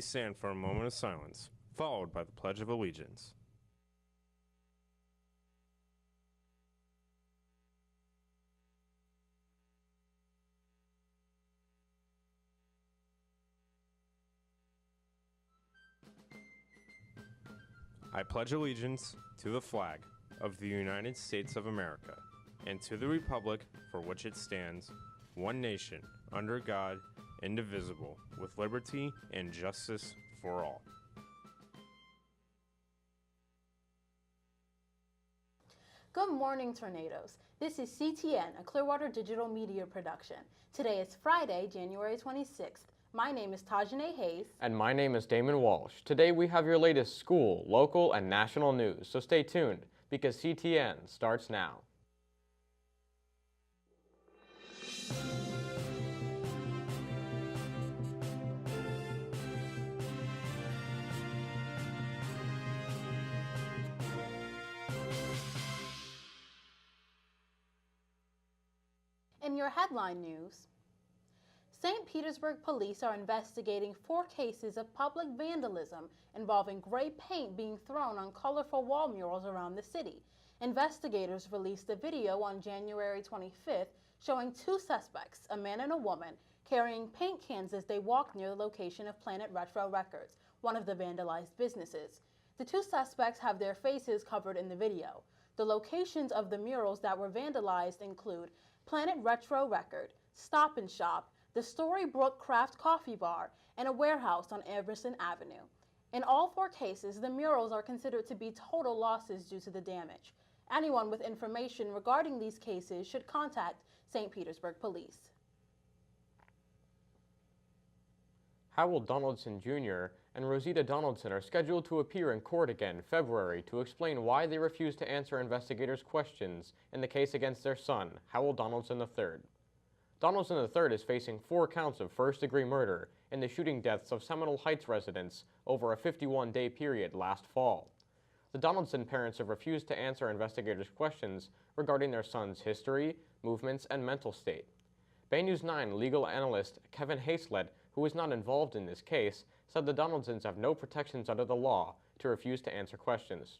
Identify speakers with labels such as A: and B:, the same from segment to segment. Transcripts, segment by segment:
A: Please stand for a moment of silence, followed by the Pledge of Allegiance. I pledge allegiance to the flag of the United States of America and to the republic for which it stands, one nation, under God, indivisible, with liberty and justice for all.
B: Good morning, Tornadoes. This is CTN, a Clearwater Digital Media production. Today is Friday, January 26th. My name is Tajane Hayes.
C: And my name is Damon Walsh. Today we have your latest school, local, and national news, so stay tuned because CTN starts now.
B: In your headline news, St. Petersburg police are investigating 4 cases of public vandalism involving gray paint being thrown on colorful wall murals around the city. Investigators released a video on January 25th showing 2 suspects, a man and a woman, carrying paint cans as they walked near the location of Planet Retro Records, one of the vandalized businesses. The 2 suspects have their faces covered in the video. The locations of the murals that were vandalized include Planet Retro Record, Stop and Shop, the Storybrooke Craft Coffee Bar, and a warehouse on Everson Avenue. In all 4 cases, the murals are considered to be total losses due to the damage. Anyone with information regarding these cases should contact St. Petersburg Police.
C: Howell Donaldson Jr. and Rosita Donaldson are scheduled to appear in court again in February to explain why they refused to answer investigators' questions in the case against their son, Howell Donaldson III. Donaldson III is facing 4 counts of first-degree murder in the shooting deaths of Seminole Heights residents over a 51-day period last fall. The Donaldson parents have refused to answer investigators' questions regarding their son's history, movements, and mental state. Bay News 9 legal analyst Kevin Haslett, who is not involved in this case, said the Donaldsons have no protections under the law to refuse to answer questions.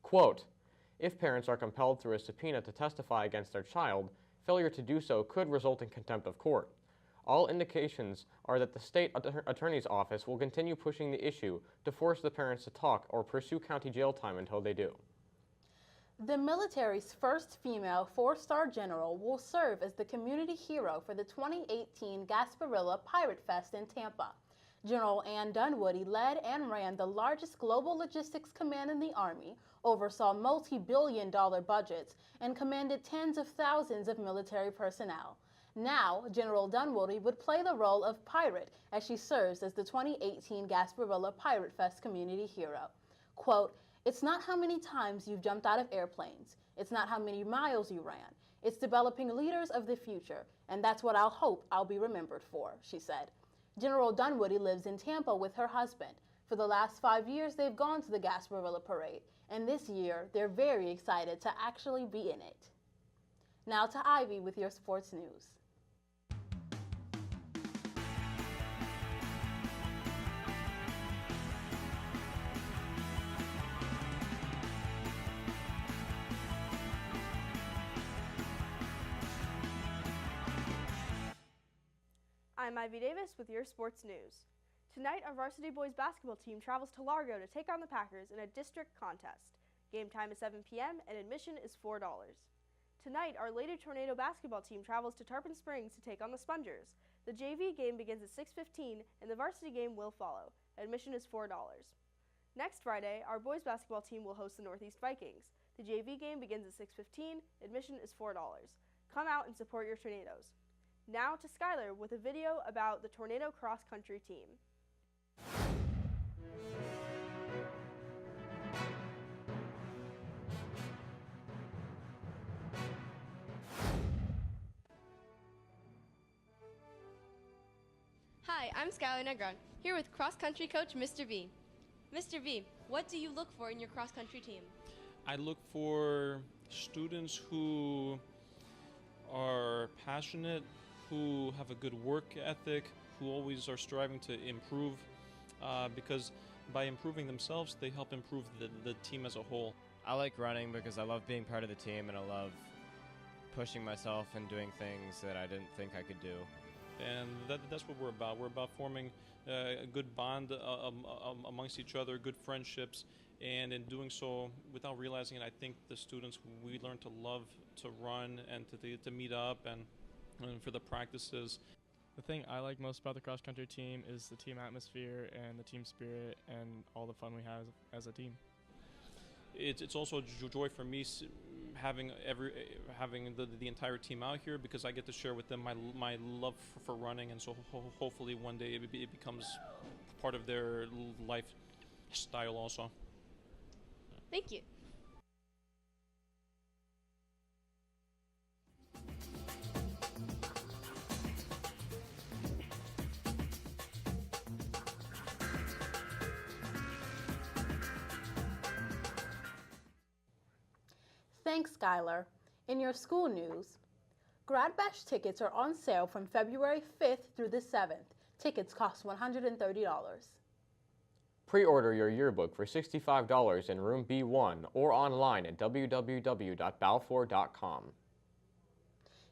C: Quote, "If parents are compelled through a subpoena to testify against their child, failure to do so could result in contempt of court. All indications are that the state attorney's office will continue pushing the issue to force the parents to talk or pursue county jail time until they do."
B: The military's first female 4-star general will serve as the community hero for the 2018 Gasparilla Pirate Fest in Tampa. General Ann Dunwoody led and ran the largest global logistics command in the Army, oversaw multi-billion-dollar budgets, and commanded tens of thousands of military personnel. Now, General Dunwoody would play the role of pirate as she serves as the 2018 Gasparilla Pirate Fest community hero. Quote, "It's not how many times you've jumped out of airplanes. It's not how many miles you ran. It's developing leaders of the future, and that's what I'll hope I'll be remembered for," she said. General Dunwoody lives in Tampa with her husband. For the last 5 years, they've gone to the Gasparilla Parade, and this year, they're very excited to actually be in it. Now to Ivy with your sports news.
D: I'm Ivy Davis with your sports news. Tonight, our varsity boys basketball team travels to Largo to take on the Packers in a district contest. Game time is 7 p.m. and admission is $4. Tonight, our Lady Tornado basketball team travels to Tarpon Springs to take on the Spongers. The JV game begins at 6:15 and the varsity game will follow. Admission is $4. Next Friday, our boys basketball team will host the Northeast Vikings. The JV game begins at 6:15. Admission is $4. Come out and support your Tornadoes. Now to Skylar with a video about the Tornado Cross Country team.
E: Hi, I'm Skylar Negron, here with cross-country coach Mr. V. Mr. V, what do you look for in your cross-country team?
F: I look for students who are passionate, who have a good work ethic, who always are striving to improve because by improving themselves, they help improve the team as a whole.
G: I like running because I love being part of the team and I love pushing myself and doing things that I didn't think I could do.
F: And that's what we're about. We're about forming a good bond amongst each other, good friendships, and in doing so, without realizing it, I think the students, we learn to love to run and to meet up and for the practices.
H: The thing I like most about the cross-country team is the team atmosphere and the team spirit and all the fun we have as a team.
F: It's also a joy for me having the entire team out here, because I get to share with them my love for running, and so hopefully one day it becomes part of their lifestyle also.
E: Thank you.
B: Thanks, Skylar. In your school news, Grad Bash tickets are on sale from February 5th through the 7th. Tickets cost $130.
C: Pre-order your yearbook for $65 in room B1 or online at www.balfour.com.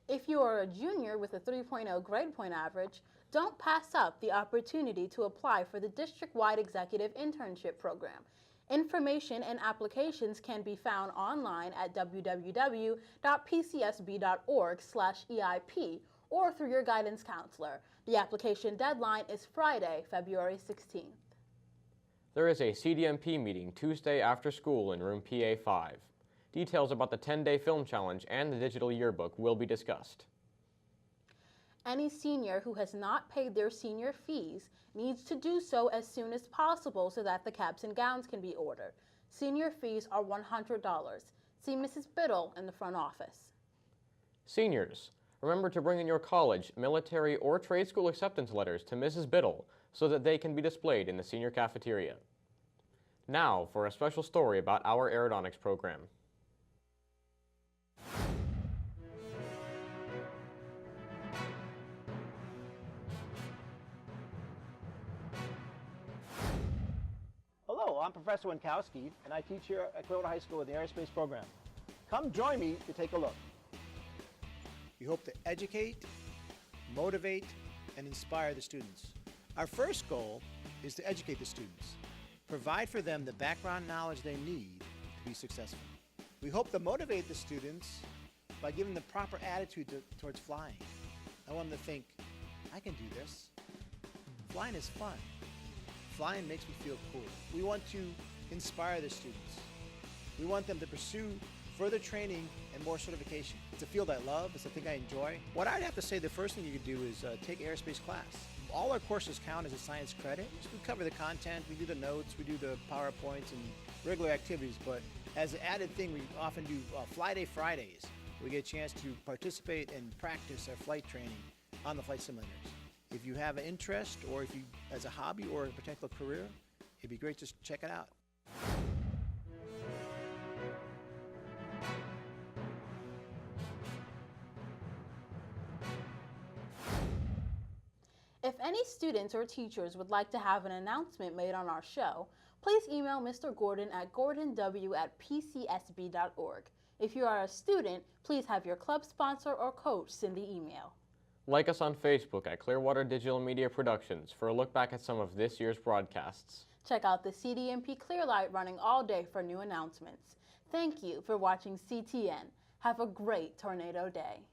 B: If you are a junior with a 3.0 grade point average, don't pass up the opportunity to apply for the district-wide executive internship program. Information and applications can be found online at www.pcsb.org/EIP or through your guidance counselor. The application deadline is Friday, February 16th.
C: There is a CDMP meeting Tuesday after school in room PA5. Details about the 10-day film challenge and the digital yearbook will be discussed.
B: Any senior who has not paid their senior fees needs to do so as soon as possible so that the caps and gowns can be ordered. Senior fees are $100. See Mrs. Biddle in the front office.
C: Seniors, remember to bring in your college, military, or trade school acceptance letters to Mrs. Biddle so that they can be displayed in the senior cafeteria. Now for a special story about our aeronautics program.
I: Hello, I'm Professor Winkowski, and I teach here at Clearwater High School in the Aerospace Program. Come join me to take a look.
J: We hope to educate, motivate, and inspire the students. Our first goal is to educate the students, provide for them the background knowledge they need to be successful. We hope to motivate the students by giving them the proper attitude towards flying. I want them to think, I can do this. Flying is fun. Flying makes me feel cool. We want to inspire the students. We want them to pursue further training and more certification. It's a field I love. It's a thing I enjoy. What I'd have to say, the first thing you could do is take aerospace class. All our courses count as a science credit. We cover the content, we do the notes, we do the PowerPoints and regular activities, but as an added thing, we often do Fly Day Fridays. We get a chance to participate and practice our flight training on the flight simulators. If you have an interest, or if you, as a hobby or a potential career, it'd be great to check it out.
B: If any students or teachers would like to have an announcement made on our show, please email Mr. Gordon at gordonw@pcsb.org. If you are a student, please have your club sponsor or coach send the email.
C: Like us on Facebook at Clearwater Digital Media Productions for a look back at some of this year's broadcasts.
B: Check out the CDMP Clearlight running all day for new announcements. Thank you for watching CTN. Have a great tornado day.